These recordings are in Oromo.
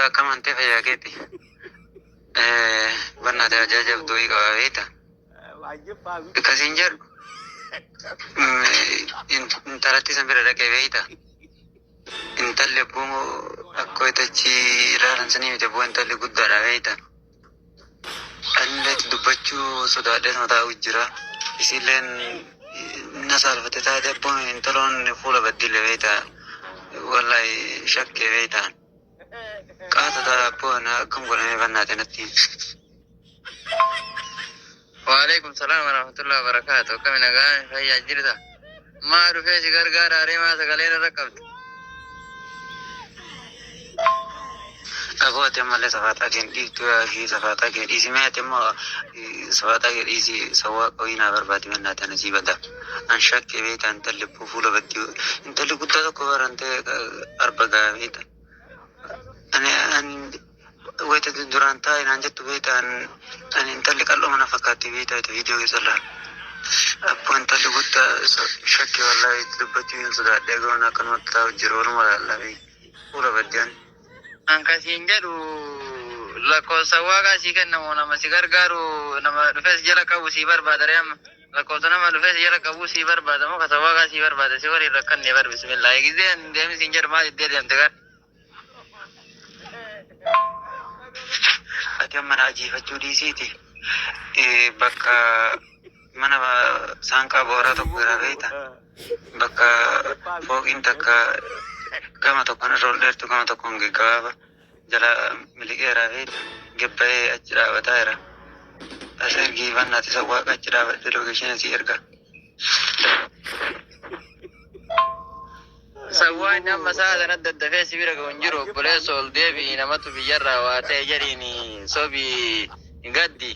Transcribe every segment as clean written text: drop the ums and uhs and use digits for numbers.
Goota akkam antee fayyaa keetti? Barnaata ajaa'ibduu qaba beektaa? Akkasiin jedhu intalatti san bira dhaqee beektaa? Intalli abbuu akka wayitachi ilaalan sanii miti abbuu intalli guddaadha beektaa? Anillee dubbachuu sodaadhee taa'u jira. Isilleen na saalfate taate abboon intaloon fuula baddiille beektaa? Wallahi shakkee beektaa? Qaatata abboon akkam godhamee barnaate natti. Waalaikum salaam warahmatullahi wabarakatuh. Akkami nagaan fayyaa jirta? Maa dhufee si gargaara areemaa sagalee irra qabdu. Agooti ammallee safaataa kee dhiigtuu fi safaataa kee dhiisimee ati immoo safaataa kee dhiisii sawwaa qabiinaa barbaade barnaate ana sii bada. An shakkee beektaa intalli fuula baddii intalli guddaa tokko barantee arbagaa beektaa. Ani wayita duraan taa'e naan jettu beektaa ani intalli qal'oo mana fakkaatti beektaa itti viidiyoo keessa laala. Abboo intalli guddaa shakkii wallaahi itti dubbachuu hin sodaadhee goon akkanumatti taa'u jiru waluma laallaa fuula baddiyaan. Akkasiin jedhu lakkoofsa waaqaa sii kennamu nama si gargaaru nama dhufees jala qabu sii barbaada reema. Lakkoofsa nama dhufees jala qabu sii barbaada moo kasa waaqaa sii barbaada si waliin rakkannee bar bismillah. Eegizeen deemisiin jedhu maal iddee deemte gar. Ati amma na ajiifachuu dhiisiiti. Bakka mana saanqaa booraa tokko irraa beektaa? Bakka fooqiin takka gama tokkoon irra ol dheertu gama tokkoon gaggabaaba jala miliqeeraa beektaa? Gebbayee achi dhaabataa jira. As ergii bannaati sawwaaqa achi dhaabadhe lookeeshiin asii erga. Sawwaan amma sa'a sanatti daddafee si bira ga'uun jiru obboleessa ol deebii namatu biyyarraa waa ta'e jedhiin sobii gaddi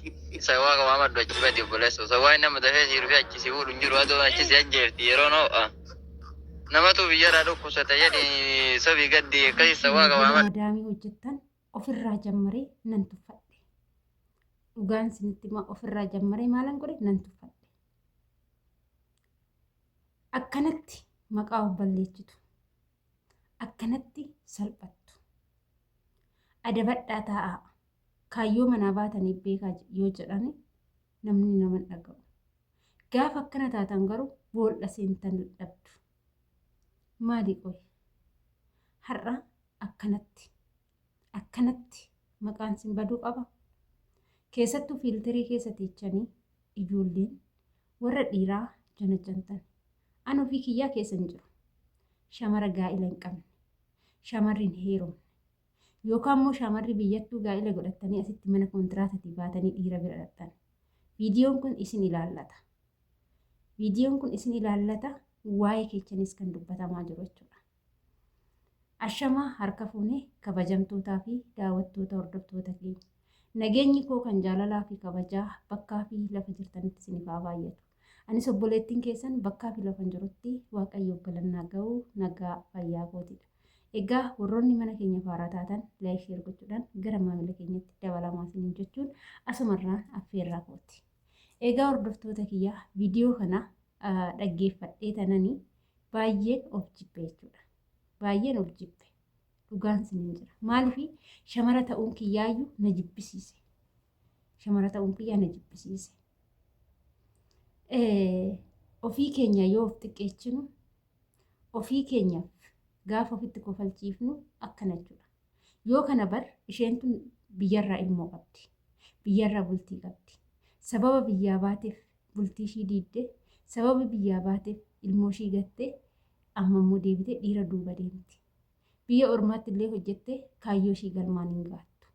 sawwaa qabu amaddu achi badi obboleessa. Sawwaan nama dafee si dhufee achi si fuudhu hin jiru aduu achi si ajjeefti yeroo noo'a. Namatu biyyarraa dhukkubsate jedhiin sobii gaddi akkasii sawwaa qabu amaddu. Maadaamii hojjettan ofirraa jammaree nan tuffadhe. Dhugaan isinitti himaa ofirraa jammaree maalan godhe nan tuffadhe. Akkanatti maqaa of balleessitu. Akkanatti salphattu. Adabadhaa taa'aa. Kaayyoo manaa baataniif beekaa yoo jedhani namni nama hin dhaga'u. Gaafa akkana taatan garuu boolla seentan dhabdu. Maali qoy? Har'a akkanatti maqaan sin baduu qaba. Keessattuu fiiltarii keessa teechanii ijoolleen warra dhiiraa jana jantan. An ofii kiyyaa keessa hin jiru. Shamara gaa'ila hin qabne. Shamarri hin heerumne. Yookaan immoo shamarri biyyattuu gaa'ila godhattanii asitti mana kontiraatatii baatanii dhiira bira dhaqxan. Viidiyoon kun isin ilaallata. Viidiyoon kun isin ilaallata waa'ee keessanis kan dubbatamaa jiru jechuudha. Ashamaa harka fuunee kabajamtootaa fi daawwattoota hordoftoota keenya. Nageenyi koo kan jaalalaa fi kabajaa bakkaa fi lafa jirtanitti isiniif haa baay'atu. Anis obboleettiin keessan bakkaa fi lafa jirutti waaqayyoof galannaa ga'uu nagaa fayyaa kootidha. Egaa warroonni mana keenya faaraa taatan laayik sheer gochuudhaan gara maamila keenyatti dabalamaa isiniin jechuun asumarraan affeerraa kooti. Egaa hordoftoota kiyyaa viidiyoo kana dhaggeeffadhee tananii baay'een of jibbe jechuudha. Baay'een of jibbe. Dhugaan isiniin jira. Maaliif shamara ta'uun kiyyaayyuu na jibbisiise. Shamara ta'uun kiyyaa na jibbisiise. Ofii keenya yoo of xiqqeessinu ofii keenyaaf gaafa ofitti kofalchiifnu akkana jechuudha. Yoo kana bar isheen tun biyyarraa ilmoo qabdi. Biyyarraa bultii qabdi. Sababa biyyaa baateef bultii ishii diiddee sababa biyyaa baateef ilmoo ishii gattee amma immoo deebitee dhiira duuba deemti. Biyya ormaatti illee hojjettee kaayyoo ishii galmaan hin gaattu.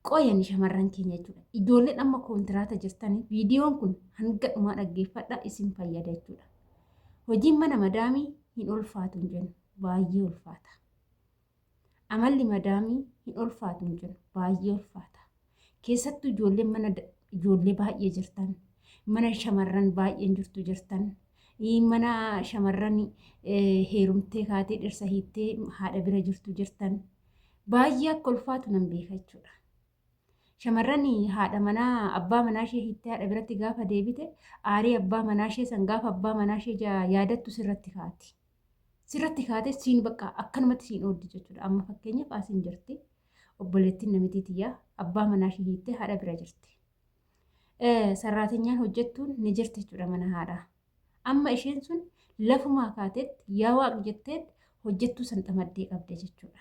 Qoyani shamarran keenya jechuudha. Ijoolleen amma kontiraata jirtanii viidiyoon kun hanga dhumaa dhaggeeffadhaa isin fayyada jechuudha. Hojiin mana madaamii hin ulfaatu hin jennu baay'ee ulfaata. Amalli madaamii hin ulfaatu hin jennu baay'ee ulfaata. Keessattuu ijoolleen mana ijoollee baay'ee jirtan, mana shamarran baay'een jirtu jirtan, mana shamarran heerumtee kaatee dhirsa hiittee haadha bira jirtu jirtan baay'ee akka ulfaatu nan beeka jechuudha. Shamarran haadha manaa abbaa manaa ishee hiittee haadha biratti gaafa deebite aarii abbaa manaa ishee san gaafa abbaa manaa ishee yaadattu sirratti kaati. sirratti kaatee siin bakka akkanumatti siin ooddi jechuudha. Amma fakkeenyaaf asiin jirti obboleettiin namitii tiyyaa abbaa manaa ishee hiittee haadha bira jirti. Sarraatanyaan hojjettuun ni jirti jechuudha mana haadhaa. Amma isheen sun lafumaa kaateetti yaa waaqni jetteetti hojjettuu san xamaddee qabde jechuudha.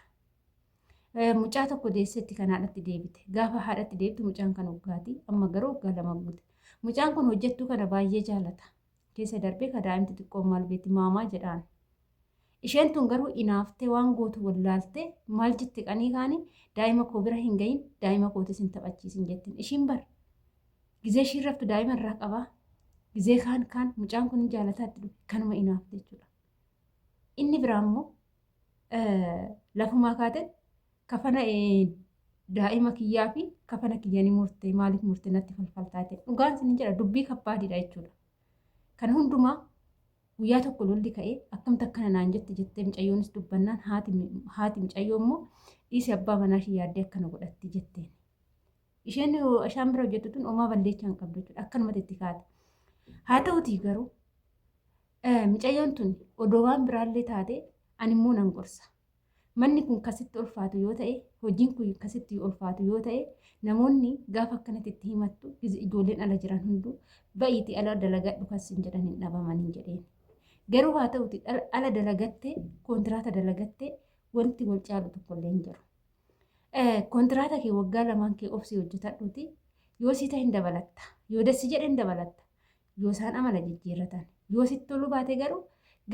Mucaa tokko deesseetti kan haadhatti deebite. Gaafa haadhatti deebitu mucaan kan waggaati. Amma garuu waggaa 2 guute. Mucaan kun hojjettuu kana baay'ee jaalata. Keessa darbee ka daa'imti xiqqoo maal beetti maamaa jedhaan. Isheen tun garuu inaaftee waan gootu wallaaltee maal jetti qanii kaanii daa'ima koo bira hin gahin daa'ima kootis hin taphachiisin jettiin. Ishiin bar gizee ishiin raftu daa'ima irraa qabaa. Gizee kaan mucaan kun jaalataatti dhufe kanuma inaafte jechuudha. Inni biraa immoo lafumaa kaatetti kafana daa'ima kiyyaa fi kafana kiyyaa ni murtee maaliif murtee natti falfaltaa ta'e dhugaan isin jedha dubbii kabbaadidha jechuudha. Kana hundumaa guyyaa tokko lolli ka'ee akkamta akkana naan jettee mucayyoonis dubbannaan haati mucayyoo immoo dhiisi abbaa manaa ishee yaaddee akkana godhatti jetteen. Isheen ashaan bira hojjettu tun homaa balleechaa hin qabdu jechuudha akkanumatti itti kaate. Haa ta'utii garuu mucayyoon tun odoo waan biraallee taate ani immoo nan gorsa. Manni kun kasitti ulfaatu yoo ta'e hojiin kun kasitti ulfaatu yoo ta'e namoonni gaafa akkanatti itti himattu ijoolleen ala jiran hunduu ba'iitii ala dalagadhu kan sin jedhan hin dhabamanii jedheen. Garuu haa ta'uti ala dalagattee kontiraata dalagattee wanti wal caalu tokkollee hin jiru. Kontiraata kee waggaa 2 kee obsii hojjetadhuuti yoo si ta'e hin dabalatta yoo dassi jedhe hin dabalatta yoo isaan amala jijjiirratan yoo sitti tolu baate garuu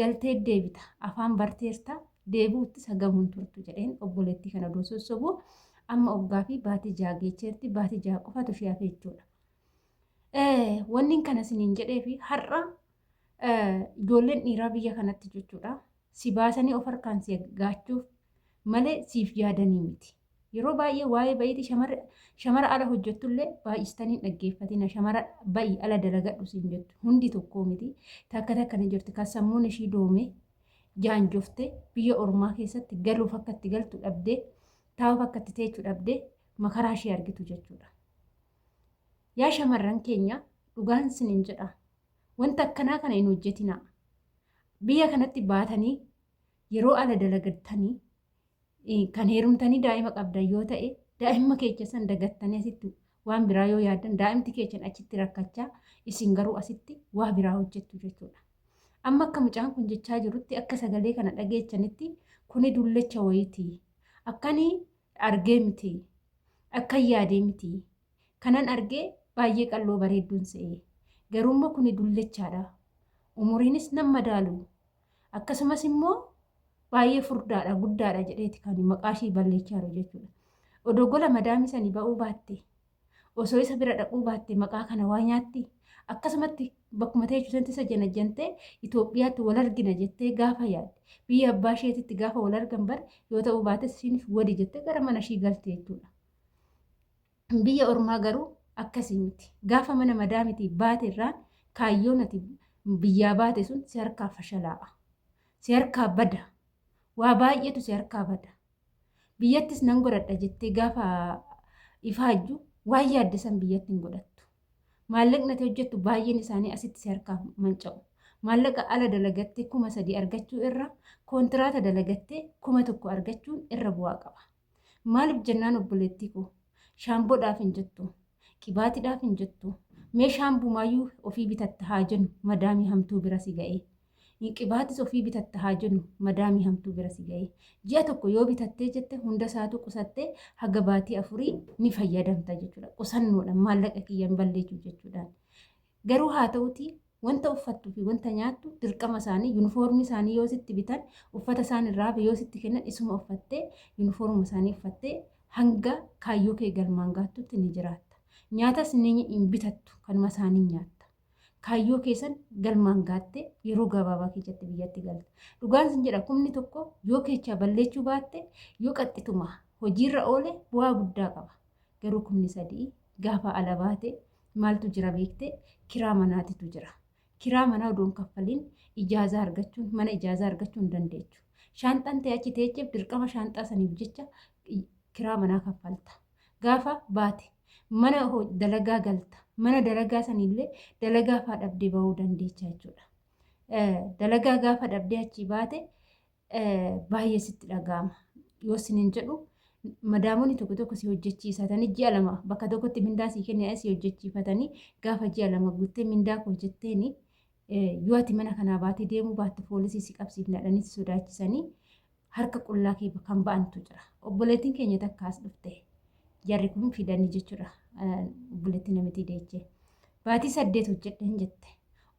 galtee deebita afaan barteerta deebuutti sagamuun turtu jedheen obboleettii kana osoo sossobuu amma oggaa fi baatii jaageecheerti baatii jaa qofatu ishee hafe jechuudha. Wanni kana siniin jedhee fi har'a ijoolleen dhiiraa biyya kanatti jechuudha si baasanii of harkaan si gaachuuf malee siif yaadanii miti. Yeroo baay'ee waa'ee ba'iiti shamara ala hojjettullee baay'istanii dhaggeeffatina shamara ba'ii ala dalagadhu siin jettu hundi tokkoo miti takka ni jirti kan sammuun ishii doomee jaanjoftee biyya ormaa keessatti galuuf akka itti galtu dhabdee taa'uuf akka itti teechuu dhabdee makaraa ishee argitu jechuudha. Yaa shamarran keenya dhugaan siniin jedha wanta akkanaa kana hin hojjetinaa. Biyya kanatti baatanii yeroo ala dalagattanii kan heerumtanii daa'ima qabdan yoo ta'e daa'imma keessa san dagattanii asitti waan biraa yoo yaadan daa'imti keessan achitti rakkachaa isin garuu asitti waa biraa hojjettu jechuudha. Amma akka mucaan kun jechaa jirutti akka sagalee kana dhageechanitti kuni dullecha wayitii akkanii argee miti akka yaadee miti kanan argee baay'ee qalloo bareedduun se'ee garuummoo kuni dullechaadha umuriinis nama madaalu akkasumas immoo baay'ee furdaadha guddaadha jedheeti kan maqaa ishii balleechaa jiru jechuudha. Odogola madaami sanii ba'uu baatte osoo isa bira dhaquu baatte maqaa kana waa nyaatti akkasumatti bakkuma teessuusanti isa janajjantee Itoophiyaatti wal argina jettee gaafa yaadde biyya abbaa isheetitti gaafa wal argan bar yoo ta'uu baates ishiin wadi jettee gara mana ishii galte jechuudha. Biyya ormaa garuu akkasii miti gaafa mana madaamitii baate irraan kaayyoon ati biyyaa baate sun si harkaa fashalaa'a si harkaa bada. Waa baay'eetu si harkaa bada. Biyyattis nan godhadha jettee gaafa ifaajju waan yaadde san biyyatti hin godhattu. Maallaqni ati hojjettu baay'een isaanii asitti si harkaa manca'u. Maallaqa ala dalagattee 3,000 argachuu irra kontiraata dalagattee 1,000 argachuun irra bu'aa qaba. Maaliif jennaan obboleettii koo shaamboodhaaf hin jettu qibaatiidhaaf hin jettu mee shaambumaayyuu ofii bitatta haa jennu madaamii hamtuu bira si ga'ee. Qibaatis ofii bitatta haa jennu madaamii hamtuu bira si ga'ee. Ji'a tokko yoo bitattee jette hunda isaatu qusattee haga baatii 4 ni fayyadamta jechuudha. Qusannoodhaan maallaqa kiyyan balleechuu jechuudhaan. Garuu haa ta'uti wanta uffattuu fi wanta nyaattu dirqama isaanii yuunifoormii isaanii yoo sitti bitan uffata isaan irraa yoo sitti kennan isuma uffattee yuunifoormii isaanii uffattee hanga kaayyoo kee galmaan gaattutti ni jiraatta. Nyaatas ni hin bitattu kanuma isaanii nyaatta. Kaayyoo keessan galmaan gaattee yeroo gabaabaa keessatti biyyatti galte. Dhugaan sin jedha kumni tokko yoo keechaa balleechuu baatte yoo qaxxituma hojiirra oole bu'aa guddaa qaba. Garuu kumni 3 gaafa ala baate maaltu jira beektee kiraa manaatitu jira. Kiraa manaa odoon kaffaliin ijaazaa argachuun mana ijaazaa argachuu hin dandeechu. Shaanxaan ta'e achi teecheef dirqama shaanxaa saniif jecha kiraa manaa kaffalta. Gaafa baate mana dalagaa galta. Mana dalagaa sanillee dalagaa faa dhabdee bahuu dandeecha jechuudha. Dalagaa gaafa dhabdee achi baate baay'ee sitti dhaga'ama. Yoo isiniin jedhu madaamonni tokko si hojjechiisatanii ji'a lama bakka tokkotti mindaa sii kennee si hojjechiifatanii gaafa ji'a lama guuttee mindaa koo jetteeni yoo ati mana kanaa baatee deemuu baatte poolisii si qabsiifnadhanii si sodaachisanii harka qullaa kee kan ba'antu jira. Obboleettiin keenya takkaas dhufte jarri kun fidanii jechuudha. Obboleettiin namitti deechee baatii 8 hojjedheen jette.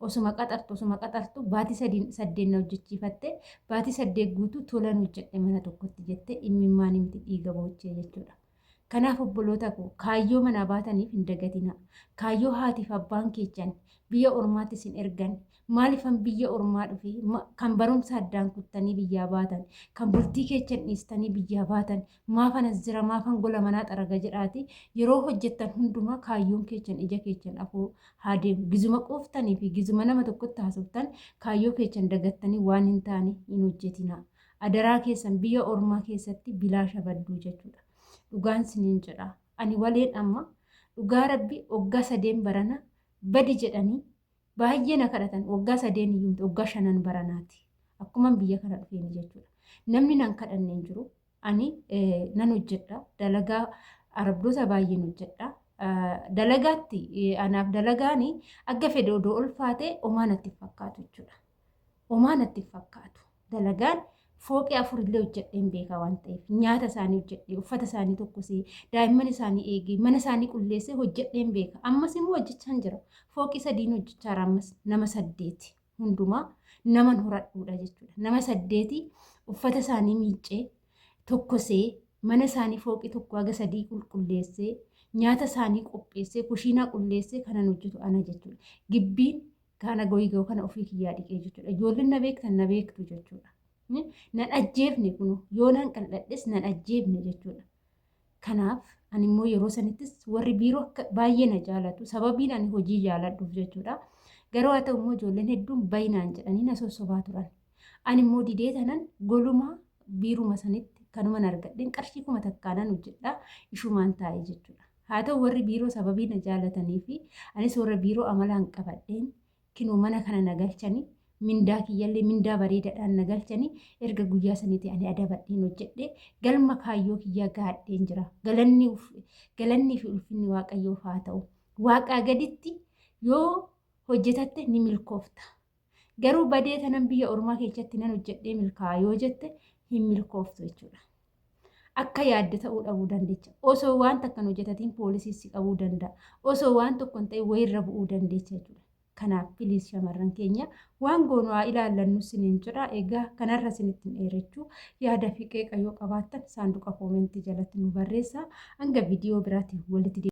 Osuma qaxartu baatii 8 na hojjechiifatte baatii 8 guutuu tolan hojjedhe mana tokkotti jette imimmaan miti dhiiga boochee jechuudha. Kanaaf obboloota koo kaayyoo manaa baataniif hin dagatinaa. Kaayyoo haatiif abbaan keechan biyya ormaatti isin ergan maaliifan biyya ormaa dhufe kan barumsa addaan kuttanii biyyaa baatan kan bultii keechan dhiistanii biyyaa baatan maafan as jira maafan gola manaa xaraga jedhaati yeroo hojjettan hundumaa kaayyoon keechan ija keechan afoo haa deemu gizuma qooftanii fi gizuma nama tokkotti haasoftan kaayyoo keechan dagattanii waan hin taane hin hojjetinaa. Adaraa keessan biyya ormaa keessatti bilaasha badduu jechuudha. Dhugaan siniin jedha. Ani waleen amma dhugaa rabbi waggaa 3 barana badi jedhanii baay'ee na kadhatan waggaa 3 iyyuu waggaa 5 baranaati. Akkuma biyya kana dhufeen jechuudha. Namni nan kadhanne hin jiru. Ani nan hojjedha. Dalagaa arabdoota baay'een hojjedha. Dalagaatti anaaf dalagaani akka fedhe odoo ulfaate homaa natti fakkaatu jechuudha. Homaa natti fakkaatu. Dalagaan fooqii 4 illee hojjedheen beeka waan ta'eef nyaata isaanii hojjedhee uffata isaanii tokkosee daa'imman isaanii eegee mana isaanii qulleessee hojjedheen beeka. Ammas immoo hojjechaa jira. Fooqii 3 hojjechaa ammas nama 8 hundumaa naman horadhuudha jechuudha. Nama 8 uffata isaanii miiccee tokkosee mana isaanii fooqii tokko haga 3 qulqulleessee nyaata isaanii qopheessee kushiinaa qulleessee kanan hojjetu ana jechuudha. Gibbiin kana goyigoo kana ofii kiyyaa dhiqee jechuudha. Ijoolleen na beektan na beektu jechuudha. Nan ajjeefne kun yoo nan qal'adhes nan ajjeefne jechuudha. Kanaaf ani immoo yeroo sanittis warri biiroo baay'ee na jaalatu sababiin ani hojii jaaladhuuf jechuudha. Garuu haa ta'u immoo ijoolleen hedduun baay'inaan jedhanii na sossobaa turan. Ani immoo didee tanan golumaa biiruma sanitti kanuman argadheen qarshii 1000 takkaanan hojjedha ishumaan taa'ee jechuudha. Haa ta'u warri biiroo sababii na jaalatanii fi anis warra biiroo amalaan qabadheen kinuu mana kana na galchanii mindaa kiyyallee mindaa bareedaadhaan na galchanii erga guyyaa saniitii ani adabadheen hojjedhee galma kaayyoo kiyyaa gaadheen jira. Galannii fi ulfinni waaqayyoof haa ta'u. Waaqaa gaditti yoo hojjetatte ni milkoofta. Garuu badee tanan biyya ormaa keessatti nan hojjedhee milkaa'a yoo jette hin milkooftu jechuudha. Akka yaadde ta'uu dhabuu dandeecha. Osoo waan takkan hojjetatiin poolisii si qabuu danda'a. Osoo waan tokkon ta'e wayirra bu'uu dandeecha jechuudha. Kanaaf biliis shamarran keenya waan goonu haa ilaallannu siniin jira. Egaa kanarra sinittiin dheerachuu yaada fi qeeqa yoo qabaattan saanduqa koomentii jalatti nu barreessaa. Hanga viidiyoo biraatiif walitti